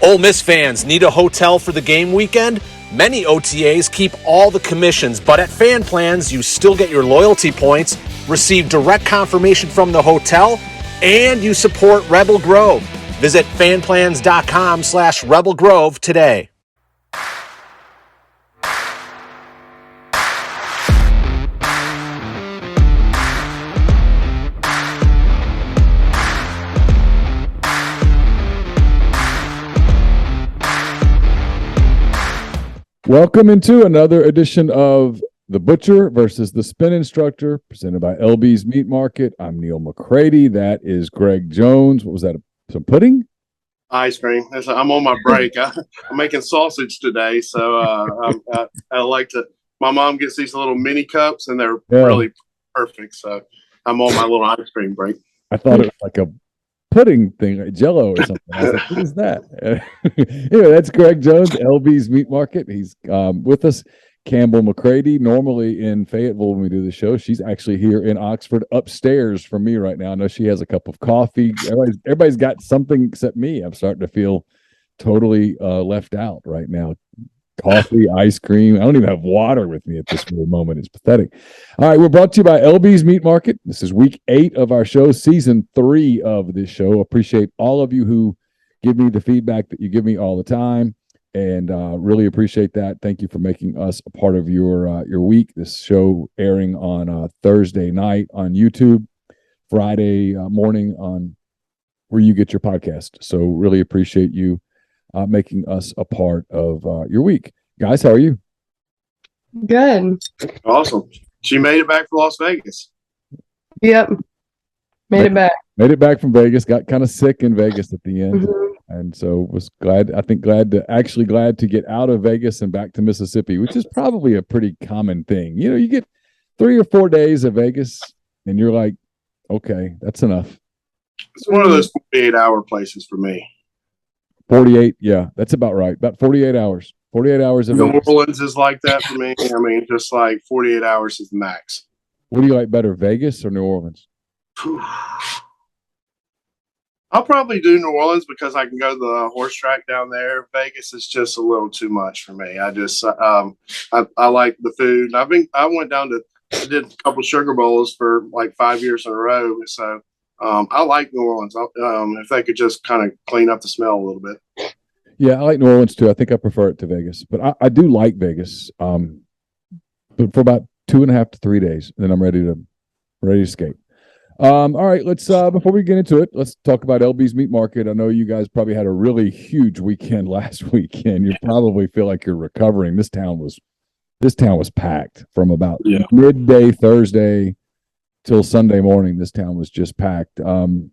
Ole Miss fans need a hotel for the game weekend? Many OTAs keep all the commissions, but at Fan Plans, you still get your loyalty points, receive direct confirmation from the hotel, and you support Rebel Grove. Visit fanplans.com/Rebel Grove today. Welcome into another edition of The Butcher versus the Spin Instructor, presented by LB's Meat Market. I'm Neil McCready. That is Greg Jones. What was that? Some pudding? Ice cream. I'm on my break. I'm making sausage today, so I like to. My mom gets these little mini cups, and they're really perfect. So I'm on my little ice cream break. I thought it was like a pudding thing, like Jello or something. I was like, what is that? Anyway, that's Greg Jones, LB's Meat Market. He's with us. Campbell McCready, normally in Fayetteville when we do the show. She's actually here in Oxford, upstairs from me right now. I know she has a cup of coffee. Everybody's got something except me. I'm starting to feel totally left out right now. Coffee, ice cream. I don't even have water with me at this moment. It's pathetic. All right, we're brought to you by LB's Meat Market. This is week 8 of our show, season 3 of this show. Appreciate all of you who give me the feedback that you give me all the time, and really appreciate that. Thank you for making us a part of your week. This show airing on Thursday night on YouTube, Friday morning on where you get your podcast. So really appreciate you making us a part of your week. Guys, how are you? Good. Awesome. She made it back from Las Vegas. Yep. Made it back. Made it back from Vegas. Got kind of sick in Vegas at the end. Mm-hmm. And so was glad to get out of Vegas and back to Mississippi, which is probably a pretty common thing. You know, you get 3 or 4 days of Vegas and you're like, okay, that's enough. It's one of those 48-hour places for me. 48, yeah, that's about right. About 48 hours. 48 hours of New Vegas. Orleans is like that for me. I mean, just like 48 hours is the max. What do you like better, Vegas or New Orleans? I'll probably do New Orleans because I can go to the horse track down there. Vegas is just a little too much for me. I just I like the food. I did a couple Sugar Bowls for like 5 years in a row. So I like New Orleans. If they could just kind of clean up the smell a little bit. Yeah, I like New Orleans too. I think I prefer it to Vegas, but I do like Vegas. But for about 2.5 to 3 days, and then I'm ready to escape. All right, let's before we get into it, let's talk about LB's Meat Market. I know you guys probably had a really huge weekend last weekend. You probably feel like you're recovering. This town was packed from about midday Thursday till Sunday morning. This town was just packed. How'd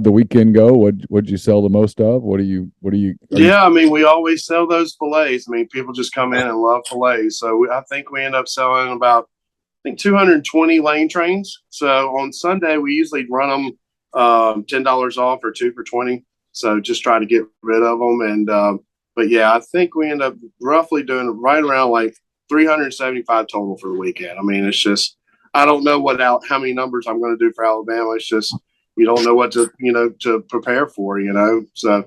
the weekend go? What'd you sell the most of? What do you? I mean, we always sell those fillets. I mean, people just come in and love fillets. So I think we end up selling about 220 lane trains. So on Sunday, we usually run them $10 off or 2 for $20. So just try to get rid of them. And but yeah, I think we end up roughly doing right around like 375 total for the weekend. I mean, it's just I don't know how many numbers I'm going to do for Alabama. It's just you don't know what to prepare for. So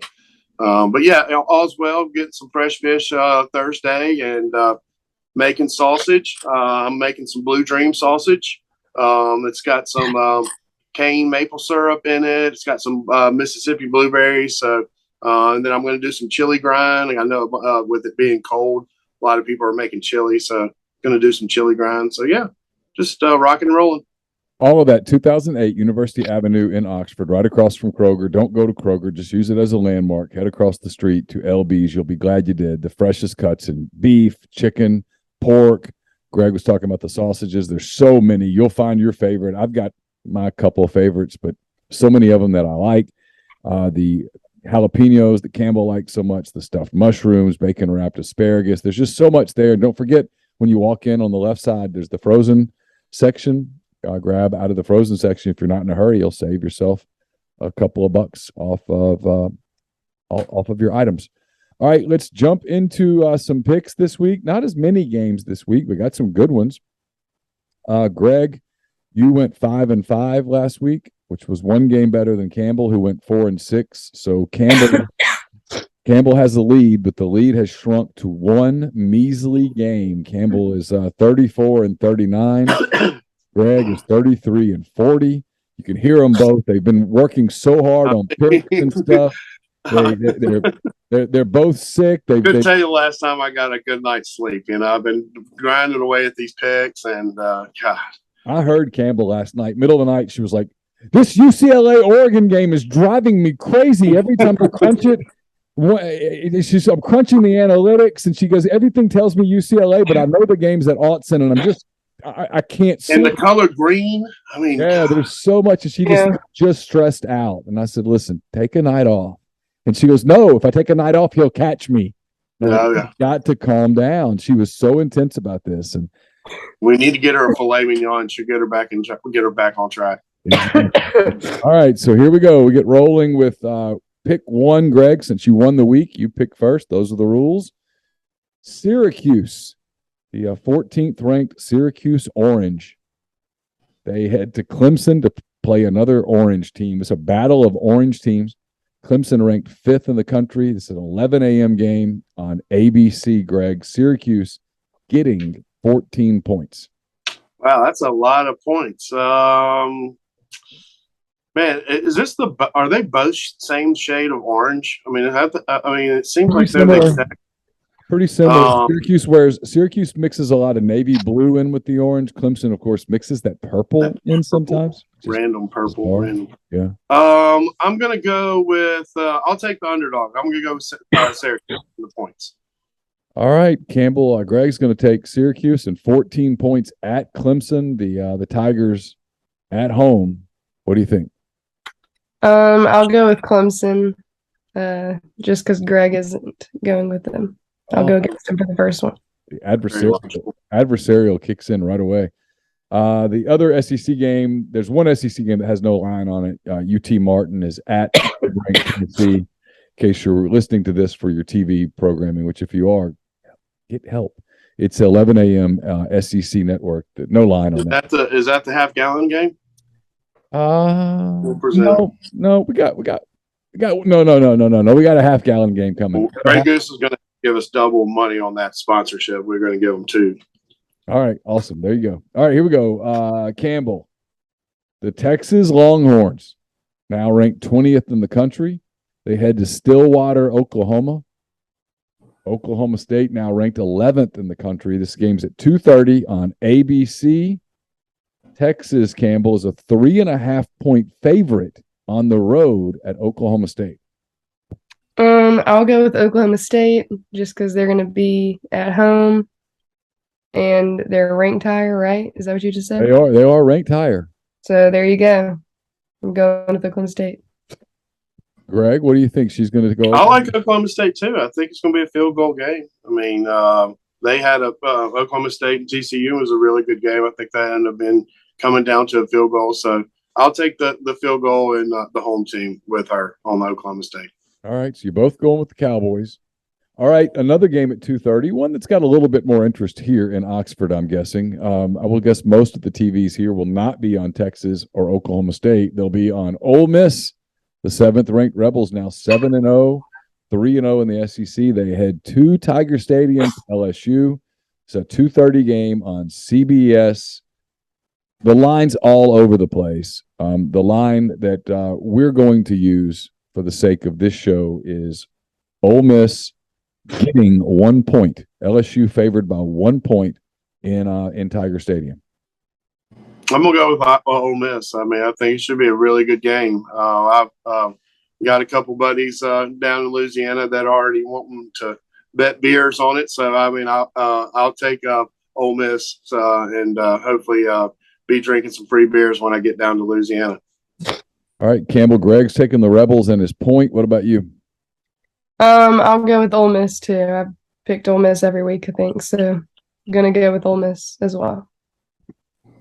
but yeah, all's well. Getting some fresh fish Thursday and making sausage. I'm making some Blue Dream sausage. It's got some cane maple syrup in it. It's got some Mississippi blueberries. So, and then I'm going to do some chili grind. I know with it being cold, a lot of people are making chili. So, going to do some chili grind. So, yeah, just rocking and rolling. All of that, 2008 University Avenue in Oxford, right across from Kroger. Don't go to Kroger. Just use it as a landmark. Head across the street to LB's. You'll be glad you did. The freshest cuts in beef, chicken, pork. Greg was talking about the sausages. There's so many. You'll find your favorite. I've got my couple of favorites, but so many of them that I like. The jalapenos that Campbell likes so much, the stuffed mushrooms, bacon wrapped asparagus. There's just so much there. And don't forget, when you walk in on the left side, there's the frozen section. Grab out of the frozen section. If you're not in a hurry, you'll save yourself a couple of bucks off of your items. All right, let's jump into some picks this week. Not as many games this week. We got some good ones. Greg, you went 5-5 last week, which was one game better than Campbell, who went 4-6. So Campbell Campbell has the lead, but the lead has shrunk to one measly game. Campbell is 34-39. Greg is 33-40. You can hear them both. They've been working so hard on picks and stuff. They're both sick. Couldn't tell you the last time I got a good night's sleep. I've been grinding away at these picks, and God. I heard Campbell last night, middle of the night. She was like, "This UCLA Oregon game is driving me crazy every time I crunch it." I'm crunching the analytics, and she goes, "Everything tells me UCLA, but I know the game's at Autzen, and I can't see." And the color green, yeah, there's so much, and she just stressed out. And I said, "Listen, take a night off." And she goes, "No, if I take a night off, he'll catch me." You've got to calm down. She was so intense about this, and we need to get her a filet mignon. She'll get her back on track. All right, so here we go. We get rolling with pick one, Greg. Since you won the week, you pick first. Those are the rules. Syracuse, the 14th ranked Syracuse Orange. They head to Clemson to play another Orange team. It's a battle of Orange teams. Clemson ranked 5th in the country. This is an 11 a.m. game on ABC, Greg. Syracuse getting 14 points. Wow, that's a lot of points. Man, are they both same shade of orange? It seems like they're the exact. Pretty similar. Syracuse mixes a lot of navy blue in with the orange. Clemson, of course, mixes that purple in sometimes. Random purple. Yeah. I'm gonna go with. I'll take the underdog. I'm gonna go with Syracuse for the points. All right, Campbell. Greg's going to take Syracuse and 14 points at Clemson. The Tigers at home. What do you think? I'll go with Clemson, just because Greg isn't going with them. I'll go against him for the first one. The adversarial kicks in right away. The other SEC game, there's one SEC game that has no line on it. UT Martin is at Tennessee. In case you're listening to this for your TV programming, which if you are, get help. It's 11 a.m. SEC network. No line on that. Is that the half-gallon game? No. We got a half-gallon game coming. Grey Goose is going to give us double money on that sponsorship. We're going to give them 2. All right, awesome. There you go. All right, here we go. Campbell, the Texas Longhorns, now ranked 20th in the country. They head to Stillwater, Oklahoma. Oklahoma State now ranked 11th in the country. This game's at 2:30 on ABC. Texas, Campbell, is a 3.5-point favorite on the road at Oklahoma State. I'll go with Oklahoma State just because they're going to be at home and they're ranked higher, right? Is that what you just said? They are ranked higher. So there you go. I'm going with Oklahoma State. Greg, what do you think she's going to go? I like Oklahoma State too. I think it's going to be a field goal game. They had Oklahoma State and TCU was a really good game. I think that ended up coming down to a field goal. So I'll take the field goal and the home team with her on Oklahoma State. All right, so you're both going with the Cowboys. All right, another game at 2:30, one that's got a little bit more interest here in Oxford, I'm guessing. I will guess most of the TVs here will not be on Texas or Oklahoma State. They'll be on Ole Miss, the 7th-ranked Rebels, now 7-0, 3-0 in the SEC. They head to Tiger Stadium, LSU. It's a 2:30 game on CBS. The line's all over the place. The line that we're going to use for the sake of this show is Ole Miss getting 1 point. LSU favored by 1 point in Tiger Stadium. I'm gonna go with Ole Miss. I think it should be a really good game. I've got a couple buddies down in Louisiana that are already wanting to bet beers on it. So I'll take Ole Miss and hopefully be drinking some free beers when I get down to Louisiana. All right, Campbell. Greg's taking the Rebels and his point. What about you? I'll go with Ole Miss too. I've picked Ole Miss every week, I think. So I'm gonna go with Ole Miss as well.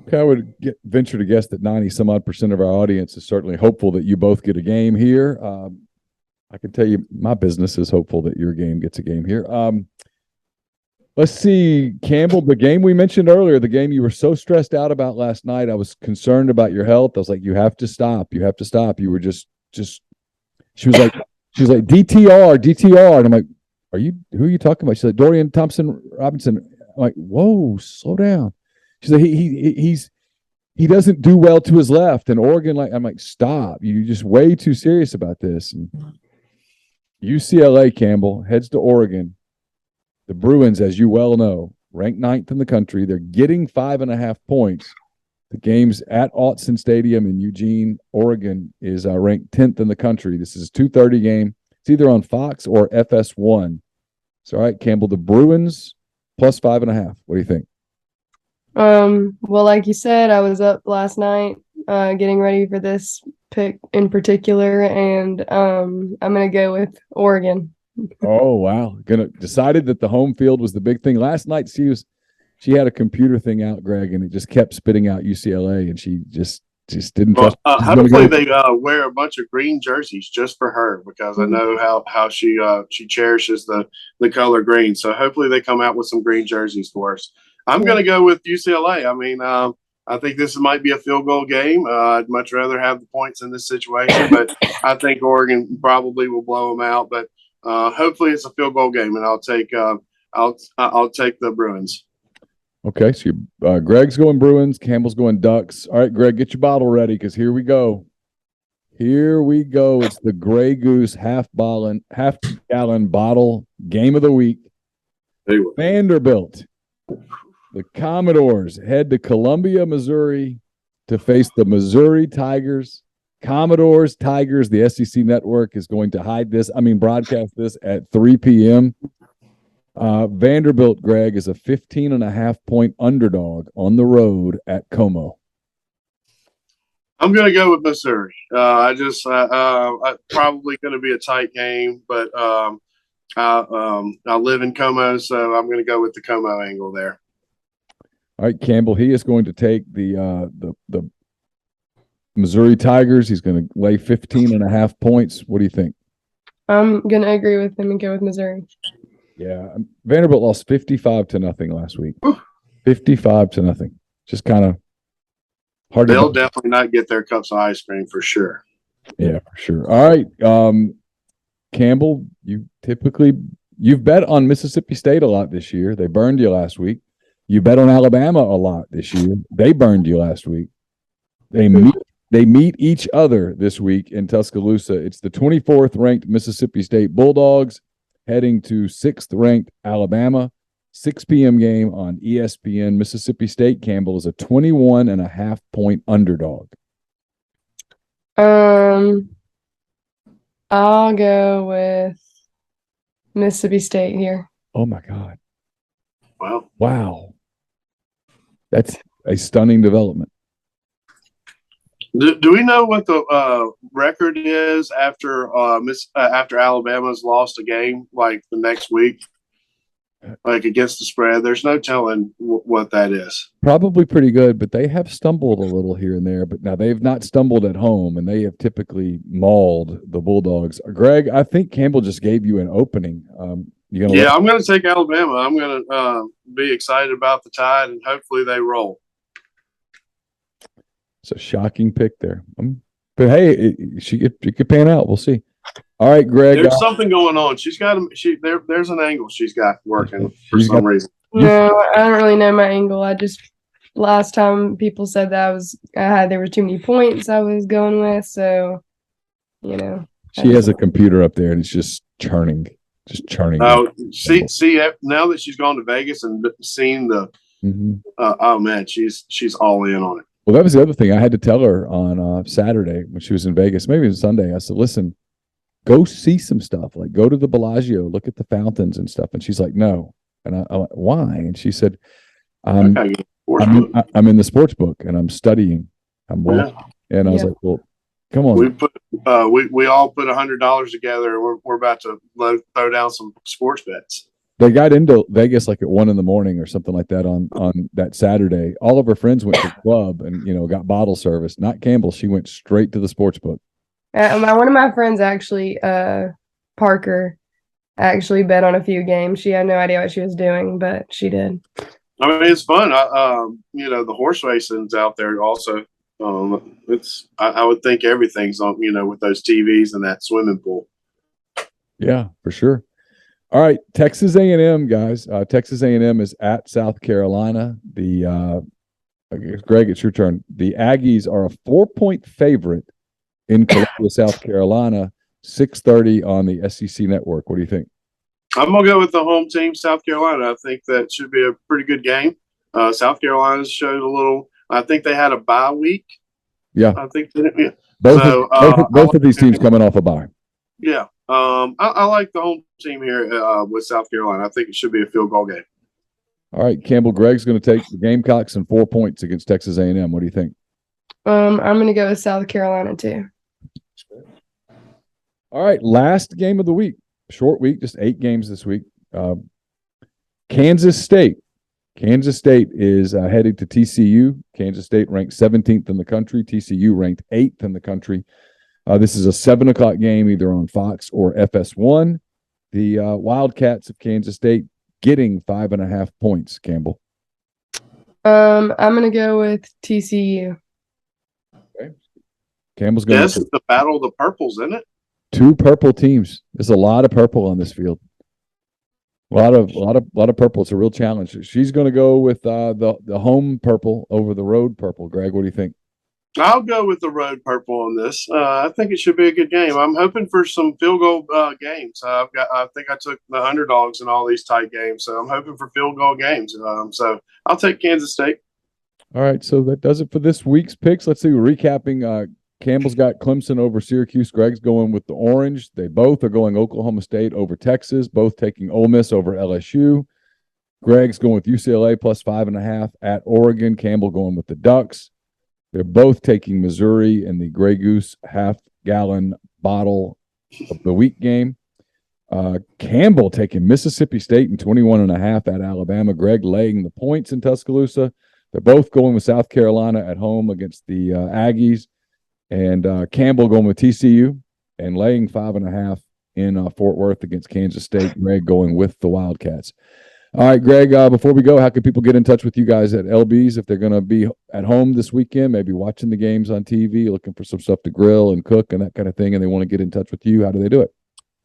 Okay, I would venture to guess that 90-some-odd% of our audience is certainly hopeful that you both get a game here. I can tell you my business is hopeful that your game gets a game here. Let's see, Campbell, the game we mentioned earlier, the game you were so stressed out about last night. I was concerned about your health. I was like, you have to stop. You have to stop. You were just she was like, She's like, DTR, DTR. And I'm like, who are you talking about? She's like, Dorian Thompson Robinson. I'm like, whoa, slow down. She's like, he doesn't do well to his left. And Oregon, like, I'm like, stop. You're just way too serious about this. And UCLA, Campbell, heads to Oregon. The Bruins, as you well know, ranked 9th in the country. They're getting 5.5 points. The game's at Autzen Stadium in Eugene, Oregon, is ranked 10th in the country. This is a 2:30 game. It's either on Fox or FS1. So, all right, Campbell, the Bruins plus 5.5. What do you think? Well, like you said, I was up last night getting ready for this pick in particular, and I'm gonna go with Oregon. Oh, wow. Decided that the home field was the big thing. Last night she had a computer thing out, Greg, and it just kept spitting out UCLA, and she just didn't trust. Hopefully they wear a bunch of green jerseys just for her, because I know how she cherishes the color green. So hopefully they come out with some green jerseys for us. I'm going to go with UCLA. I mean, I think this might be a field goal game. I'd much rather have the points in this situation, but I think Oregon probably will blow them out. But hopefully it's a field goal game, and I'll take the Bruins. Okay, so Greg's going Bruins, Campbell's going Ducks. All right, Greg, get your bottle ready, because here we go. Here we go. It's the Grey Goose half-gallon bottle game of the week. Vanderbilt, the Commodores, head to Columbia, Missouri, to face the Missouri Tigers. Commodores, Tigers, the SEC network is going to broadcast this at 3 p.m. Vanderbilt, Greg, is a 15.5-point underdog on the road at Como. I'm going to go with Missouri. Probably going to be a tight game, but I live in Como, so I'm going to go with the Como angle there. All right, Campbell, he is going to take the Missouri Tigers. He's going to lay 15.5 points. What do you think? I'm going to agree with him and go with Missouri. Yeah, Vanderbilt lost 55-0 last week. 55-0. Just kind of hard. They'll definitely not get their cups of ice cream for sure. Yeah, for sure. All right, Campbell, you've bet on Mississippi State a lot this year. They burned you last week. You bet on Alabama a lot this year. They burned you last week. They meet each other this week in Tuscaloosa. It's the 24th ranked Mississippi State Bulldogs heading to 6th ranked Alabama. 6 p.m. game on ESPN. Mississippi State, Campbell, is a 21.5 point underdog. I'll go with Mississippi State here. Oh my God. Wow. That's a stunning development. Do we know what the record is after Alabama's lost a game like the next week, like against the spread? There's no telling what that is. Probably pretty good, but they have stumbled a little here and there. But now they've not stumbled at home, and they have typically mauled the Bulldogs. Greg, I think Campbell just gave you an opening. I'm going to take Alabama. I'm going to be excited about the Tide, and hopefully they roll. It's a shocking pick there. But hey, she could pan out. We'll see. All right, Greg. There's something going on. There's an angle she's got working for some reason. No, I don't really know my angle. Last time people said that there were too many points I was going with, so She has a computer up there and it's just churning. Oh, see, now that she's gone to Vegas and seen the oh man, she's all in on it. Well, that was the other thing I had to tell her on Saturday when she was in Vegas, maybe it was Sunday. I said, listen, go see some stuff. Like, go to the Bellagio, look at the fountains and stuff. And she's like, no. And I went, why? And she said, I'm in the sports book and I'm studying. I'm watching. Yeah. And I was like, well, come on. We all put $100 together and we're about to throw down some sports bets. They got into Vegas like at 1 a.m. or something like that on that Saturday. All of her friends went to the club and got bottle service. Not Campbell. She went straight to the sports book. One of my friends actually, Parker, actually bet on a few games. She had no idea what she was doing, but she did. I mean, it's fun. The horse racing's out there also. I would think everything's on, with those TVs and that swimming pool. Yeah, for sure. All right, Texas A&M guys. Texas A&M is at South Carolina. I guess, Greg, it's your turn. The Aggies are a 4-point favorite in Columbia, South Carolina. 6:30 on the SEC network. What do you think? I'm gonna go with the home team, South Carolina. I think that should be a pretty good game. South Carolina showed a little. I think they had a bye week. Yeah, I think yeah. Both of these teams coming off a bye. Yeah, I like the home team here with South Carolina. I think it should be a field goal game. All right, Campbell. Greg's going to take the Gamecocks and 4 points against Texas A&M. What do you think? I'm gonna go with South Carolina too. All right, last game of the week. Short week, just 8 games this week. Kansas State. Kansas State is headed to TCU. Kansas State ranked 17th in the country. TCU ranked 8th in the country. This is a 7:00 game, either on Fox or FS1. The Wildcats of Kansas State getting 5.5 points. Campbell. I'm gonna go with TCU. Okay. Campbell's going. This is the battle of the purples, isn't it? 2 purple teams. There's a lot of purple on this field. A lot of purple. It's a real challenge. She's going to go with the home purple over the road purple. Greg, what do you think? I'll go with the road purple on this. I think it should be a good game. I'm hoping for some field goal games. I think I took the underdogs in all these tight games, so I'm hoping for field goal games. So I'll take Kansas State. All right, so that does it for this week's picks. Let's see. Recapping. Campbell's got Clemson over Syracuse. Greg's going with the orange. They both are going Oklahoma State over Texas. Both taking Ole Miss over LSU. Greg's going with UCLA plus 5.5 at Oregon. Campbell going with the Ducks. They're both taking Missouri in the Grey Goose half-gallon bottle of the week game. Campbell taking Mississippi State in 21.5 at Alabama. Greg laying the points in Tuscaloosa. They're both going with South Carolina at home against the Aggies. And Campbell going with TCU and laying 5.5 in Fort Worth against Kansas State. Greg going with the Wildcats. All right, Greg, before we go, how can people get in touch with you guys at LB's if they're going to be at home this weekend, maybe watching the games on TV, looking for some stuff to grill and cook and that kind of thing, and they want to get in touch with you? How do they do it?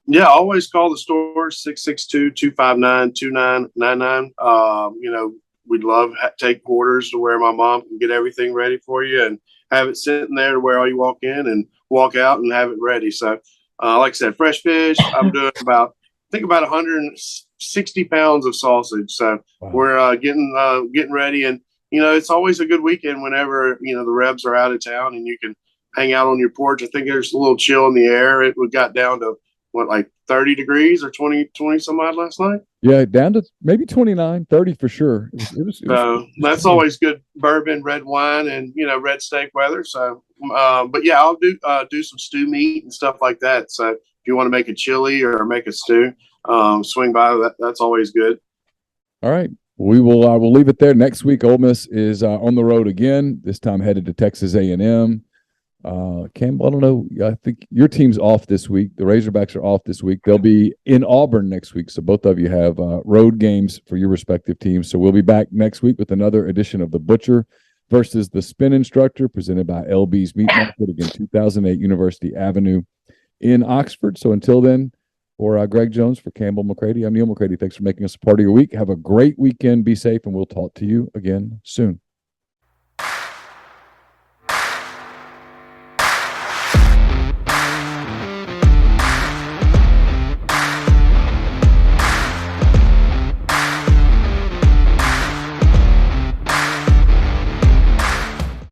Yeah, always call the store, 662-259-2999. We'd love to take orders to where my mom can get everything ready for you and have it sitting there to where all you walk in and walk out and have it ready. So, like I said, fresh fish. I'm doing about 160 pounds of sausage. So wow. We're getting ready, and it's always a good weekend whenever the Rebs are out of town and you can hang out on your porch. I think there's a little chill in the air. It got down to like 30 degrees or 20 some odd last night. Yeah, down to maybe 29, 30 for sure. It was that's always good bourbon, red wine, and red steak weather. So, but yeah, I'll do some stew meat and stuff like that. So if you want to make a chili or make a stew, swing by. That's always good. All right, we'll leave it there. Next week, Ole Miss is on the road again. This time headed to Texas A&M. Campbell, I don't know. I think your team's off this week. The Razorbacks are off this week. They'll be in Auburn next week. So both of you have road games for your respective teams. So we'll be back next week with another edition of The Butcher versus the Spin Instructor, presented by LB's Meat Market, again, 2008 University Avenue in Oxford. So until then, for Greg Jones, for Campbell McCready, I'm Neil McCready. Thanks for making us a part of your week. Have a great weekend. Be safe, and we'll talk to you again soon.